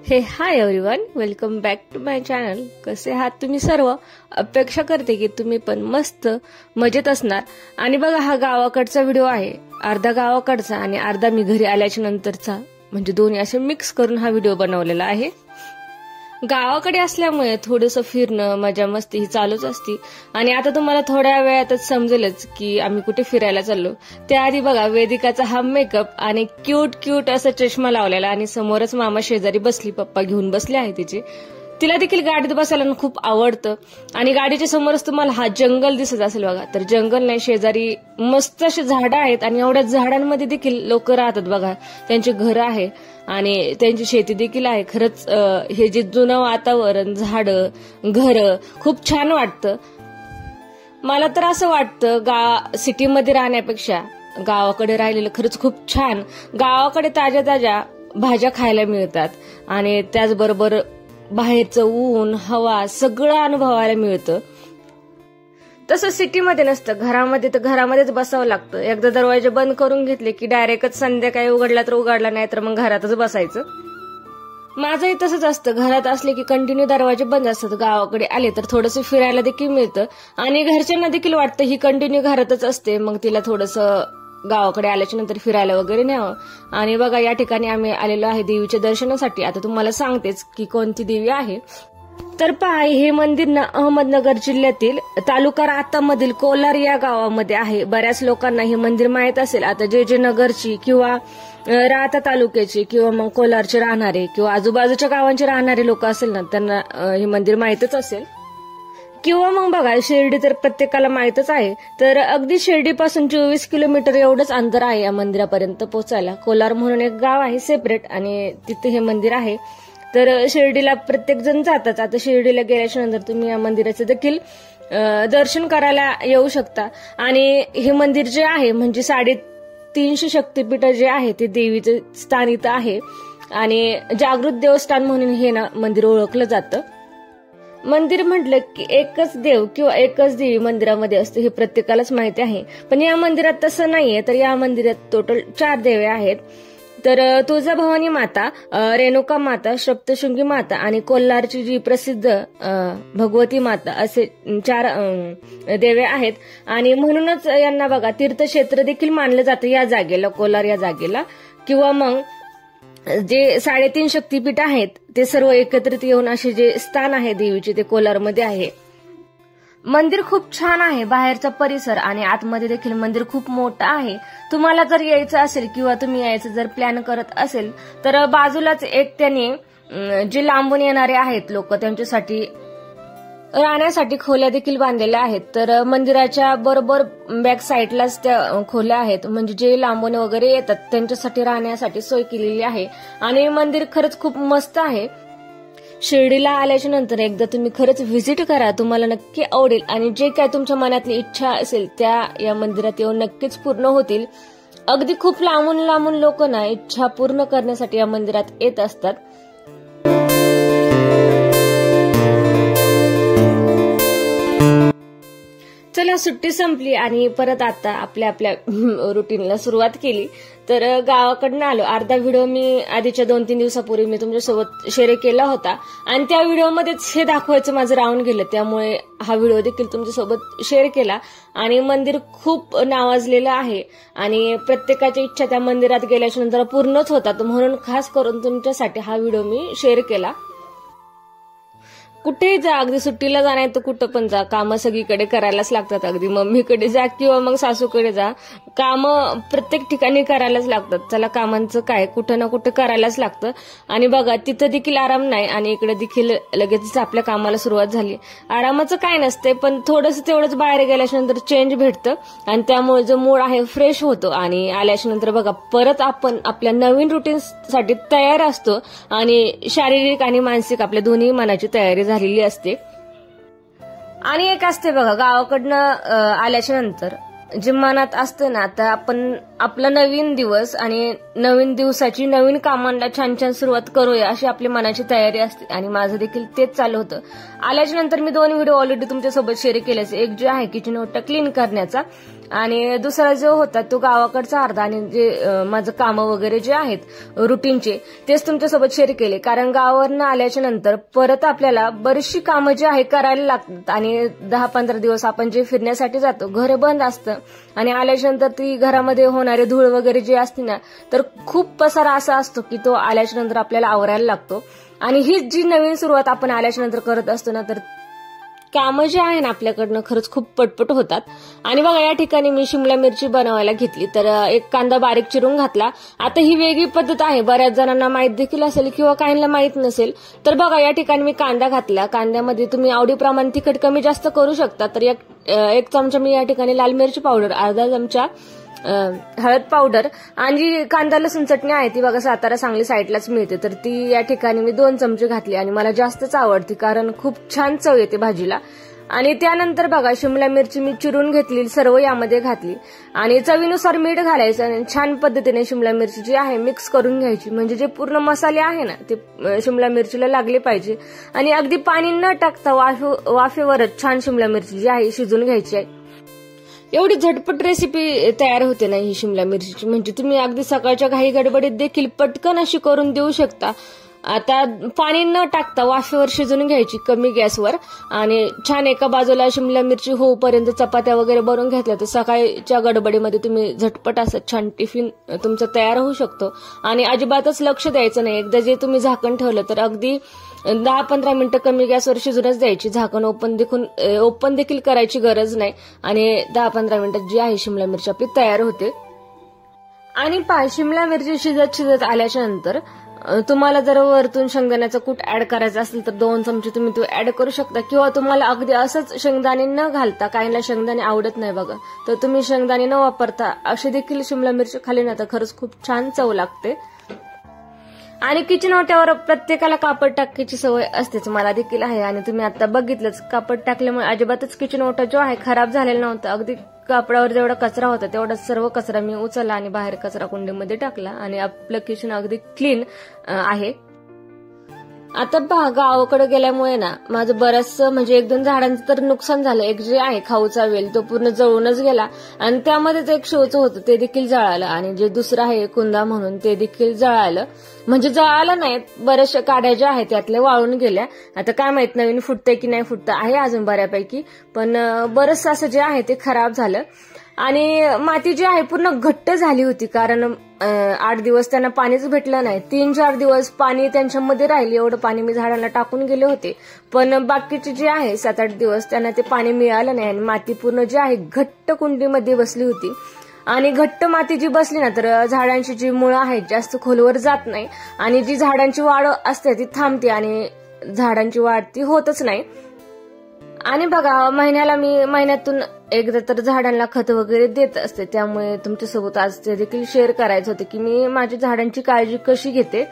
हे hi everyone, welcome back to my channel. कसे आहात तुम्ही सर्व? अपेक्षा करते की तुम्ही पण मस्त मजेत असणार. आणि बघा, हा गावाकडचा व्हिडिओ आहे, अर्धा गावाकडचा आणि अर्धा मी घरी आल्याच्या नंतरचा, म्हणजे दोन्ही असे मिक्स करून हा व्हिडिओ बनवलेला आहे. गावाकडे असल्यामुळे थोडंसं फिरणं, मजा मस्ती ही चालूच असती. आणि आता तुम्हाला थोड्या वेळातच समजेलच की आम्ही कुठे फिरायला चाललो. त्याआधी बघा, वेदिकाचा हा मेकअप आणि क्यूट क्यूट असा चष्मा लावलेला, आणि समोरच मामा शेजारी बसली, पप्पा घेऊन बसले आहे तिचे. तिला देखील गाडीत बसायला खूप आवडतं. आणि गाडीच्या समोरच तुम्हाला हा जंगल दिसत असेल बघा. तर जंगल नाही, शेजारी मस्त अशी झाडं आहेत आणि एवढ्या झाडांमध्ये देखील लोक राहतात बघा. त्यांचे घर आहे आणि त्यांची शेती देखील आहे. खरंच हे जे जुनं वातावरण, झाडं, घर खूप छान वाटतं. मला तर असं वाटतं सिटीमध्ये राहण्यापेक्षा गावाकडे राहिलेलं खरंच खूप छान. गावाकडे ताज्या ताज्या भाज्या खायला मिळतात आणि त्याचबरोबर बाहेरचं ऊन, हवा सगळं अनुभवायला मिळतं. तसं सिटीमध्ये नसतं. घरामध्ये तर घरामध्येच बसावं लागतं. एकदा दरवाजे बंद करून घेतले की डायरेक्टच संध्याकाळी उघडला तर उघडला, नाही तर मग घरातच बसायचं. माझंही तसंच असतं. घरात असले की कंटिन्यू दरवाजे बंद असतात. गावाकडे आले तर थोडंसं फिरायला देखील मिळतं आणि घरच्यांना देखील वाटतं ही कंटिन्यू घरातच असते, मग तिला थोडंसं गावाकडे आल्याच्या नंतर फिरायला वगैरे न्यावं. आणि बघा, या ठिकाणी आम्ही आलेलो आहे देवीच्या दर्शनासाठी. आता तुम्हाला सांगतेच की कोणती देवी आहे. तर पहा, हे मंदिर ना अहमदनगर जिल्ह्यातील तालुका राहतामधील कोलार या गावामध्ये आहे. बऱ्याच लोकांना हे मंदिर माहित असेल. आता जे नगरची किंवा राहता तालुक्याची किंवा मग कोलारचे राहणारे किंवा आजूबाजूच्या गावांचे राहणारे लोक असेल ना, त्यांना हे मंदिर माहितच असेल. किंवा मग बघा, शिर्डी तर प्रत्येकाला माहितच आहे. तर अगदी शिर्डीपासून 24 किलोमीटर एवढंच अंतर आहे या मंदिरापर्यंत पोहोचायला. कोलार म्हणून एक गाव आहे सेपरेट, आणि तिथे हे मंदिर आहे. तर शिर्डीला प्रत्येक जण जातात. आता शिर्डीला गेल्याच्या नंतर तुम्ही या मंदिराचं देखील दर्शन करायला येऊ शकता. आणि हे मंदिर जे आहे म्हणजे 350 शक्तीपीठ जे आहे ते देवीचं स्थान इथं आहे. आणि जागृत देवस्थान म्हणून हे ना मंदिर ओळखलं जातं. मंदिर म्हटलं की एकच देव किंवा एकच देवी मंदिरामध्ये असते हे प्रत्येकालाच माहिती आहे. पण या मंदिरात तसं नाहीये. तर या मंदिरात टोटल 4 देवे आहेत. तर तुळजाभवानी माता, रेणुका माता, सप्तशृंगी माता आणि कोल्हारची जी प्रसिद्ध भगवती माता, असे 4 देवे आहेत. आणि म्हणूनच यांना बघा तीर्थक्षेत्र देखील मानलं जातं या जागेला, कोलार या जागेला. किंवा मग जे 3.5 शक्तीपीठ आहेत ते सर्व एकत्रित येऊन असे जे स्थान आहे देवीचे ते कोलारमध्ये आहे. मंदिर खूप छान आहे. बाहेरचा परिसर आणि आतमध्ये देखील मंदिर खूप मोठं आहे. तुम्हाला जर यायचं असेल किंवा तुम्ही यायचं जर प्लॅन करत असेल तर बाजूलाच एक त्यांनी जे लांबून येणारे आहेत लोक, त्यांच्यासाठी राहण्यासाठी खोल्या देखील बांधलेल्या आहेत. तर मंदिराच्या बरोबर बॅक साईडलाच त्या खोल्या आहेत, म्हणजे जे लांबून वगैरे येतात त्यांच्यासाठी राहण्यासाठी सोय केलेली आहे. आणि मंदिर खरंच खूप मस्त आहे. शिर्डीला आल्याच्या नंतर एकदा तुम्ही खरंच व्हिजिट करा, तुम्हाला नक्की आवडेल. आणि जे काय तुमच्या मनातली इच्छा असेल त्या या मंदिरात येऊन नक्कीच पूर्ण होतील. अगदी खूप लांबून लांबून लोक ना इच्छा पूर्ण करण्यासाठी या मंदिरात येत असतात. चला, सुट्टी संपली आणि परत आता आपल्या रुटीनला सुरुवात केली. तर गावाकडनं आलो. अर्धा व्हिडिओ मी आधीच्या 2-3 दिवसापूर्वी मी तुमच्यासोबत शेअर केला होता आणि त्या व्हिडिओमध्येच हे दाखवायचं माझं राहून गेलं. त्यामुळे हा व्हिडिओ देखील तुमच्यासोबत शेअर केला. आणि मंदिर खूप नावाजलेलं आहे आणि प्रत्येकाची इच्छा त्या मंदिरात गेल्याच्या नंतर पूर्णच होतात, म्हणून खास करून तुमच्यासाठी हा व्हिडिओ मी शेअर केला. कुठेही जा, अगदी सुट्टीला जाणार तर कुठं पण जा, कामं सगळीकडे करायलाच लागतात. अगदी मम्मीकडे जा किंवा मग सासूकडे जा, कामं प्रत्येक ठिकाणी करायलाच लागतात. चला, कामांचं काय, कुठं ना कुठं करायलाच लागतं. आणि बघा, तिथं देखील आराम नाही आणि इकडे देखील लगेचच आपल्या कामाला सुरुवात झाली. आरामाचं काय नसते, पण थोडंसं तेवढंच बाहेर गेल्याच्या नंतर चेंज भेटतं आणि त्यामुळे जो मूड आहे फ्रेश होतो. आणि आल्याच्या नंतर बघा परत आपण आपल्या नवीन रुटीनसाठी तयार असतो आणि शारीरिक आणि मानसिक आपल्या दोन्ही मनाची तयारी झालेली असते. आणि एक असते बघा, गावाकडनं आल्याच्या नंतर जे मनात असतं ना, आता आपण आपला नवीन दिवस आणि नवीन दिवसाची नवीन कामांना छान छान सुरुवात करूया अशी आपली मनाची तयारी असते आणि माझं देखील तेच चालू होतं. आल्याच्या नंतर मी 2 व्हिडिओ ऑलरेडी तुमच्यासोबत शेअर केलेच. एक जे आहे किचन ओटा क्लीन करण्याचा आणि दुसरा जो होता तो गावाकडचा अर्धा आणि जे माझं कामं वगैरे जे आहेत रुटीनचे तेच तुमच्यासोबत शेअर केले. कारण गावावरनं आल्याच्या नंतर परत आपल्याला बरीचशी कामं जी आहे करायला लागतात आणि 10-15 दिवस आपण जे फिरण्यासाठी जातो घर बंद असतं आणि आल्याच्या नंतर ती घरामध्ये होणारे धूळ वगैरे जे असते ना तर खूप पसारा असा असतो की तो आल्याच्या नंतर आपल्याला आवरायला लागतो. आणि हीच जी नवीन सुरुवात आपण आल्याच्या नंतर करत असतो ना तर कामं जे आहे ना आपल्याकडनं खरंच खूप पटपट होतात. आणि बघा या ठिकाणी मी शिमला मिरची बनवायला घेतली तर एक कांदा बारीक चिरून घातला. आता ही वेगळी पद्धत आहे, बऱ्याच जणांना माहित देखील असेल किंवा काहींना माहित नसेल. तर बघा या ठिकाणी मी कांदा घातला. कांद्यामध्ये तुम्ही आवडीप्रमाणे तिखट कमी जास्त करू शकता. तर एक चमचा मी या ठिकाणी लाल मिरची पावडर, अर्धा चमचा हळद पावडर आणि कांदा लसूण चटणी आहे ती बघा सातारा सांगली साईडलाच मिळते तर ती या ठिकाणी मी 2 चमचे घातली आणि मला जास्तच आवडते कारण खूप छान चव येते भाजीला. आणि त्यानंतर बघा शिमला मिरची मी चिरून घेतली, सर्व यामध्ये घातली आणि चवीनुसार मीठ घालायचं आणि छान पद्धतीने शिमला मिरची जी आहे मिक्स करून घ्यायची. म्हणजे जे पूर्ण मसाले आहे ना ते शिमला मिरचीला लागले पाहिजे आणि अगदी पाणी न टाकता वाफेवरच छान शिमला मिरची जी आहे शिजून घ्यायची आहे. एवढी झटपट रेसिपी तयार होते ना ही शिमला मिरचीची, म्हणजे तुम्ही अगदी सकाळच्या घाई गडबडीत देखील पटकन अशी करून देऊ शकता. आता पाणी न टाकता वाफेवर शिजून घ्यायची कमी गॅसवर आणि छान एका बाजूला शिमला मिरची होऊपर्यंत चपात्या वगैरे बनवून घेतल्या तर सकाळच्या गडबडीमध्ये तुम्ही झटपट असं छान टिफिन तुमचा तयार होऊ शकतो. आणि अजिबातच लक्ष द्यायचं नाही, एकदा जे तुम्ही झाकण ठेवलं तर अगदी 10-15 मिनिटं कमी गॅसवर शिजूनच द्यायची. झाकण ओपन देखील करायची गरज नाही आणि 10-15 मिनिटात जी आहे शिमला मिरची आपली तयार होते. आणि शिमला मिरची शिजत आल्याच्या नंतर तुम्हाला जर वरतून शेंगदाण्याचा कूट ऍड करायचा असेल तर 2 चमचे तुम्ही तो ऍड करू शकता किंवा तुम्हाला अगदी असंच शेंगदाणे न घालता, काहींना शेंगदाणे आवडत नाही बघा तर तुम्ही शेंगदाणे न वापरता अशी देखील शिमला मिरची खाली ना तर खरंच खूप छान चव लागते. आणि किचन ओट्यावर प्रत्येकाला कापड टाकायची सवय असतेच, मला देखील आहे आणि तुम्ही आता बघितलंच कापड टाकल्यामुळे अजिबातच किचन ओटा जो आहे खराब झालेला नव्हता. अगदी कापडावर जेवढा कचरा होता तेवढा सर्व कचरा मी उचलला आणि बाहेर कचरा कुंडीमध्ये टाकला आणि आपलं किचन अगदी क्लीन आहे. आता पहा गावाकडे गेल्यामुळे ना माझं बरंचसं म्हणजे 1-2 झाडांचं तर नुकसान झालं. एक जे आहे खाऊचा वेल तो पूर्ण जळूनच गेला आणि त्यामध्येच एक शोचं होतं ते देखील जळालं आणि जे दुसरं आहे कुंदा म्हणून ते देखील जळालं. म्हणजे जळालं नाही, बऱ्याचशा काड्या ज्या आहेत त्यातल्या वाळून गेल्या. आता काय माहित नवीन फुटतंय की नाही फुटतं, आहे अजून बऱ्यापैकी पण बरंचसं असं जे आहे ते खराब झालं. आणि माती जी आहे पूर्ण घट्ट झाली होती कारण 8 दिवस त्यांना पाणीच भेटलं नाही. 3-4 दिवस पाणी त्यांच्यामध्ये राहिले, एवढं पाणी मी झाडांना टाकून गेले होते. पण बाकीचे जे आहे 7-8 दिवस त्यांना ते पाणी मिळालं नाही आणि माती पूर्ण जी आहे घट्ट कुंडीमध्ये बसली होती. आणि घट्ट माती जी बसली ना तर झाडांची जी मुळं आहेत जास्त खोलवर जात नाही आणि जी झाडांची वाढ असते ती थांबते आणि झाडांची वाढ ती होतच नाही. आणि बघा महिन्यातून एकदा तर झाडांना खत वगैरे देत असते, त्यामुळे तुमच्यासोबत आज ते देखील शेअर करायचं होतं की मी माझ्या झाडांची काळजी कशी घेते.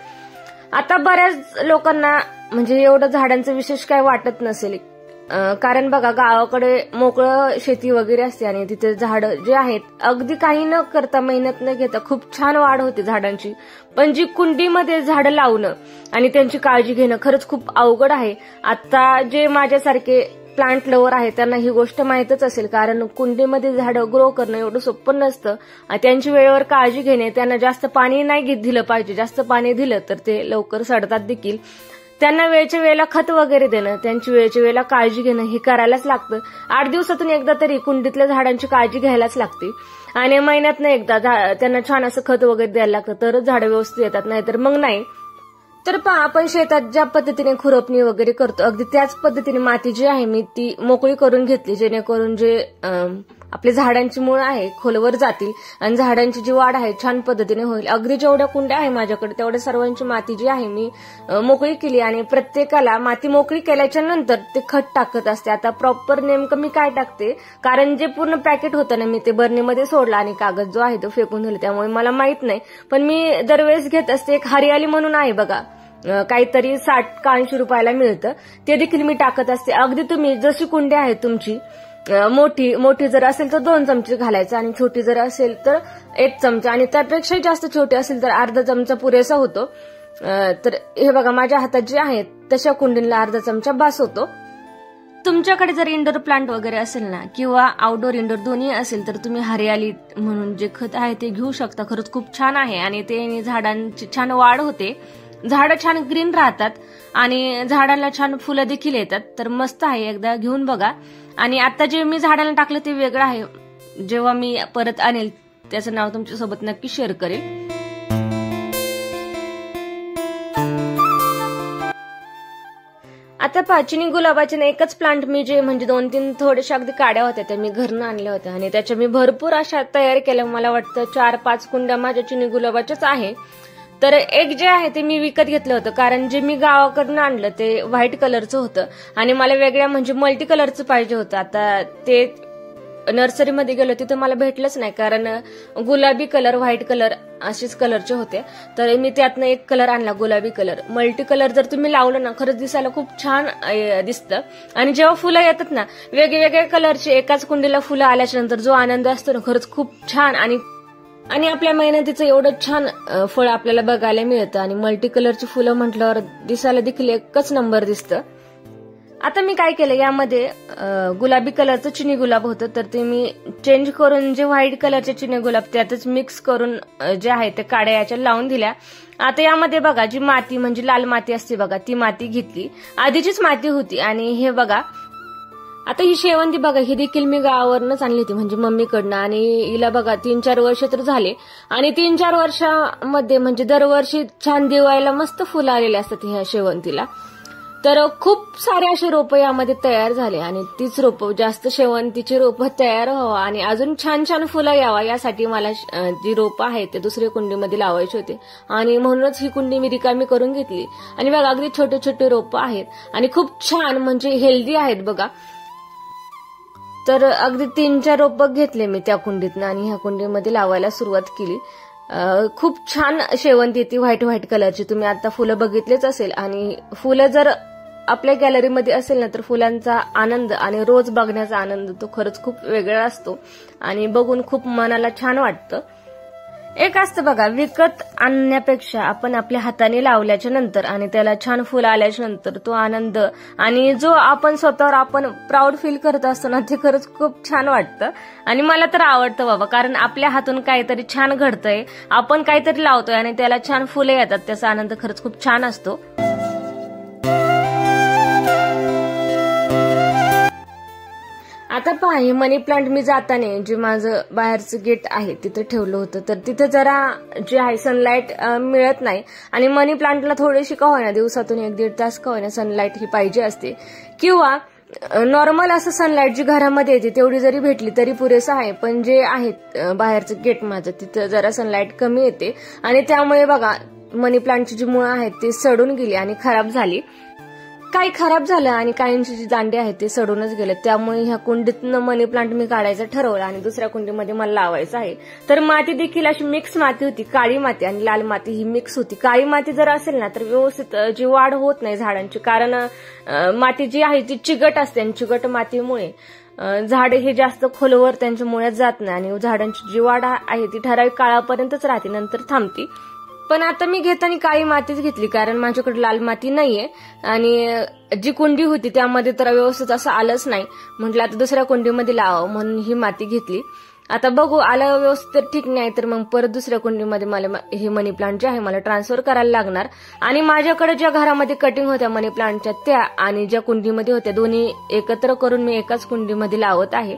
आता बऱ्याच लोकांना म्हणजे एवढं झाडांचं विशेष काय वाटत नसेल कारण बघा गावाकडे मोकळं शेती वगैरे असते आणि तिथे झाडं जे आहेत अगदी काही न करता मेहनत न घेता खूप छान वाढ होते झाडांची. पण जी कुंडीमध्ये झाडं लावणं आणि त्यांची काळजी घेणं खरंच खूप अवघड आहे. आता जे माझ्यासारखे प्लांट लवर आहे त्यांना ही गोष्ट माहीतच असेल कारण कुंडीमध्ये झाडं ग्रो करणं एवढं सोपं नसतं. त्यांची वेळेवर काळजी घेणे, त्यांना जास्त पाणी नाही दिलं पाहिजे, जास्त पाणी दिलं तर ते लवकर सडतात देखील. त्यांना वेळच्या वेळेला खत वगैरे देणं, त्यांची वेळच्या वेळेला काळजी घेणं हे करायलाच लागतं. 8 दिवसातून एकदा तरी कुंडीतल्या झाडांची काळजी घ्यायलाच लागते आणि महिन्यातनं एकदा त्यांना छान असं खत वगैरे द्यायला लागतं तरच झाडं व्यवस्थित येतात, नाहीतर मग नाही. तर पहा आपण शेतात ज्या पद्धतीने खुरपणी वगैरे करतो अगदी त्याच पद्धतीने माती जी आहे मी ती मोकळी करून घेतली जेणेकरून जे आपले झाडांची मुळं आहे खोलवर जातील आणि झाडांची जी वाढ आहे छान पद्धतीने होईल. अगदी जेवढ्या कुंड्या आहे माझ्याकडे तेवढ्या सर्वांची माती जी आहे मी मोकळी केली आणि प्रत्येकाला माती मोकळी केल्याच्या नंतर ते खत टाकत असते. आता प्रॉपर नेमकं मी काय टाकते कारण जे पूर्ण पॅकेट होतं ना मी ते बरणीमध्ये सोडलं आणि कागद जो आहे तो फेकून दिला, त्यामुळे मला माहित नाही. पण मी दरवेळेस घेत असते एक हरियाली म्हणून आहे बघा, काहीतरी 60 का 80 रुपयाला मिळतं, ते देखील मी टाकत असते. अगदी तुम्ही जशी कुंडी आहे तुमची मोठी जर असेल तर 2 चमचे घालायचं आणि छोटी जर असेल तर 1 चमचा आणि त्यापेक्षा जास्त छोटी असेल तर अर्धा चमचा पुरेसा होतो. तर हे बघा माझ्या हातात जे आहे तशा कुंडीला अर्धा चमचा बास होतो. तुमच्याकडे जर इंडोर प्लांट वगैरे असेल ना किंवा आउटडोर इंडोर दोन्ही असेल तर तुम्ही हरियाली म्हणून जे खत आहे ते घेऊ शकता. खरंच खूप छान आहे आणि ते झाडांची छान वाढ होते, झाडं छान ग्रीन राहतात आणि झाडांना छान फुलं देखील येतात. तर मस्त आहे, एकदा घेऊन बघा. आणि आता जे मी झाडांना टाकलं ते वेगळं आहे, जेव्हा मी परत आणेल त्याचं नाव तुमच्यासोबत नक्की शेअर करेल. आता चिनी गुलाबाचे एकच प्लांट मी जे म्हणजे 2-3 थोड्याशा अगदी काड्या होत्या त्या मी घरनं आणल्या होत्या आणि त्याच्या मी भरपूर अशा तयार केल्या. मला वाटतं 4-5 कुंड्या माझ्या चिनी गुलाबाच्याच आहे. तर एक जे आहे ते मी विकत घेतलं होतं, कारण जे मी गावाकडून आणलं ते व्हाईट कलरचं होतं आणि मला वेगळ्या म्हणजे मल्टी कलरचं पाहिजे होतं. आता ते नर्सरीमध्ये गेलो तिथं मला भेटलंच नाही, कारण गुलाबी कलर व्हाईट कलर असेच कलरचे होते. तर मी त्यातनं एक कलर आणला, गुलाबी कलर. मल्टी कलर जर तुम्ही लावलं ना खरंच दिसायला खूप छान दिसतं. आणि जेव्हा फुलं येतात ना वेगवेगळ्या कलरचे एकाच कुंडीला फुलं आल्याच्या नंतर जो आनंद असतो ना खरंच खूप छान आणि आपल्या मेहनतीचं एवढं छान फळ आपल्याला बघायला मिळतं. आणि मल्टी कलरची फुलं म्हटल्यावर दिसायला देखील एकच नंबर दिसतं. आता मी काय केलं, यामध्ये गुलाबी कलरचं चिनी गुलाब होतं तर ते मी चेंज करून जे व्हाईट कलरचे चिनी गुलाब त्यातच मिक्स करून जे आहे ते काड्या याच्या लावून दिल्या. आता यामध्ये बघा जी माती म्हणजे लाल माती असते बघा ती माती घेतली, आधीचीच माती होती. आणि हे बघा आता ही शेवंती बघा ही देखील मी गावावरूनच आणली होती म्हणजे मम्मीकडनं. आणि हिला बघा 3-4 वर्ष तर झाले आणि 3-4 वर्षामध्ये म्हणजे दरवर्षी छान दिवाळीला मस्त फुलं आलेली असतात ह्या शेवंतीला. तर खूप सारे असे रोपं यामध्ये तयार झाले आणि तीच रोपं जास्त शेवंतीची रोपं तयार व्हावा आणि अजून छान छान फुलं यावा यासाठी मला जी रोपं आहेत ते दुसऱ्या कुंडीमध्ये लावायची होते आणि म्हणूनच ही कुंडी मी रिकामी करून घेतली. आणि बघा अगदी छोटे छोटे रोपं आहेत आणि खूप छान म्हणजे हेल्दी आहेत बघा. तर अगदी 3-4 रोपं घेतले मी त्या कुंडीतनं आणि ह्या कुंडीमध्ये लावायला सुरुवात केली. खूप छान शेवंती येते व्हाईट कलरची. तुम्ही आता फुलं बघितलेच असेल आणि फुलं जर आपल्या गॅलरीमध्ये असेल ना तर फुलांचा आनंद आणि रोज बघण्याचा आनंद तो खरंच खूप वेगळा असतो आणि बघून खूप मनाला छान वाटतं. एक असतं बघा विकत आणण्यापेक्षा आपण आपल्या हाताने लावल्याच्या नंतर आणि त्याला छान फुलं आल्याच्या नंतर तो आनंद आणि जो आपण स्वतःवर आपण प्राऊड फील करत असतो ना ते खरंच खूप छान वाटतं. आणि मला तर आवडतं बाबा, कारण आपल्या हातून काहीतरी छान घडतंय, आपण काहीतरी लावतोय आणि त्याला छान फुलं येतात, त्याचा आनंद खरंच खूप छान असतो. आता पहा हे मनी प्लांट मी जाताना जे माझं बाहेरचं गेट आहे तिथे ठेवलं होतं तर तिथे जरा जे आहे सनलाईट मिळत नाही आणि मनी प्लांटला थोडीशी का होईना दिवसातून 1-1.5 तास का होईना सनलाईट ही पाहिजे असते किंवा नॉर्मल असं सनलाईट जी घरामध्ये येते तेवढी जरी भेटली तरी पुरेसं आहे. पण जे आहे बाहेरचं गेट माझं तिथं जरा सनलाईट कमी येते आणि त्यामुळे बघा मनी प्लांटची जी मुळं आहेत ती सडून गेली आणि खराब झाली. काही खराब झालं आणि काहींची जी दांडे आहेत ते सडूनच गेले. त्यामुळे ह्या कुंडीतनं मनी प्लांट मी काढायचं ठरवलं आणि दुसऱ्या कुंडीमध्ये मला लावायचं आहे. तर माती देखील अशी मिक्स माती होती, काळी माती आणि लाल माती ही मिक्स होती. काळी माती जर असेल ना तर व्यवस्थित जी वाढ होत नाही झाडांची, कारण माती जी आहे ती चिकट असते आणि चिकट मातीमुळे झाडे हे जास्त खोलवर त्यांच्या मुळ्यात जात नाही आणि झाडांची जी वाढ आहे ती ठराविक काळापर्यंतच राहते, नंतर थांबती. पण आता मी घेताना काळी मातीच घेतली कारण माझ्याकडे लाल माती नाहीये आणि जी कुंडी होती त्यामध्ये तर व्यवस्थित असं आलंच नाही. म्हटलं आता दुसऱ्या कुंडीमध्ये लावावं म्हणून ही माती घेतली. आता बघू आलं व्यवस्थित तर ठीक, नाही तर मग परत दुसऱ्या कुंडीमध्ये मला हे मनी प्लांट जे आहे मला ट्रान्सफर करायला लागणार. आणि माझ्याकडे ज्या घरामध्ये कटिंग होत्या मनी प्लांटच्या त्या आणि ज्या कुंडीमध्ये होत्या दोन्ही एकत्र करून मी एकाच कुंडीमध्ये लावत आहे.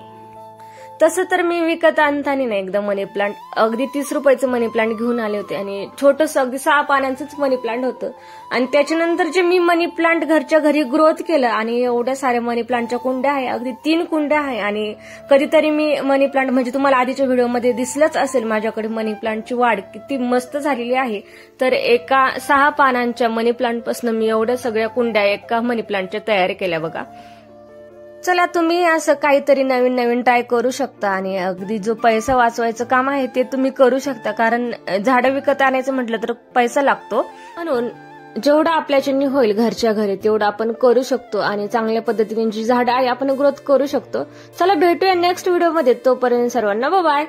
तसं तर मी विकत आणताना नाही एकदा मनी प्लांट अगदी 30 रुपयाचं मनी प्लांट घेऊन आले होते आणि छोटंसं अगदी 6 पानांचंच मनी प्लांट होतं. आणि त्याच्यानंतर जे मी मनी प्लांट घरच्या घरी ग्रोथ केलं आणि एवढ्या साऱ्या मनी प्लांटच्या कुंड्या आहे, अगदी 3 कुंड्या आहे. आणि कधीतरी मी मनी प्लांट म्हणजे तुम्हाला आधीच्या व्हिडिओमध्ये दिसलंच असेल माझ्याकडे मनी प्लांटची वाढ किती मस्त झालेली आहे. तर एका 6 पानांच्या मनी प्लांटपासून मी एवढ्या सगळ्या कुंड्या एका मनी प्लांटच्या तयार केल्या बघा. चला तुम्ही असं काहीतरी नवीन नवीन ट्राय करू शकता आणि अगदी जो पैसा वाचवायचं काम आहे ते तुम्ही करू शकता, कारण झाडं विकत आणायचं म्हटलं तर पैसा लागतो. म्हणून जेवढं आपल्याच्यानी होईल घरच्या घरी तेवढं आपण करू शकतो आणि चांगल्या पद्धतीने जी झाडं आहे आपण ग्रोथ करू शकतो. चला भेटूया नेक्स्ट व्हिडिओमध्ये. तोपर्यंत सर्वांना बाय.